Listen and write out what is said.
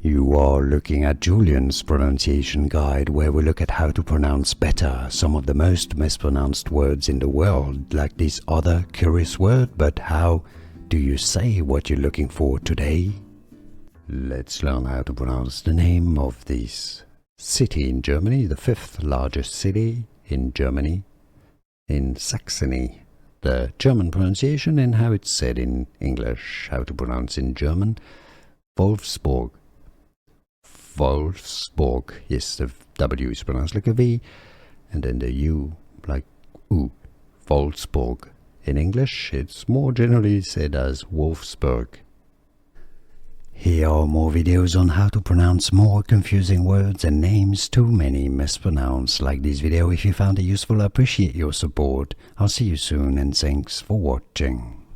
You are looking at Julian's pronunciation guide, where we look at how to pronounce better some of the most mispronounced words in the world, like this other curious word. But how do you say what you're looking for today? Let's learn how to pronounce the name of this city in Germany, the fifth largest city in Germany, in Saxony. The German pronunciation and how it's said in English, how to pronounce in German. Wolfsburg. Wolfsburg. Yes, the W is pronounced like a V, and then the U like U. Wolfsburg. In English, it's more generally said as Wolfsburg. Here are more videos on how to pronounce more confusing words and names too many mispronounced. Like this video if you found it useful. I appreciate your support. I'll see you soon and thanks for watching.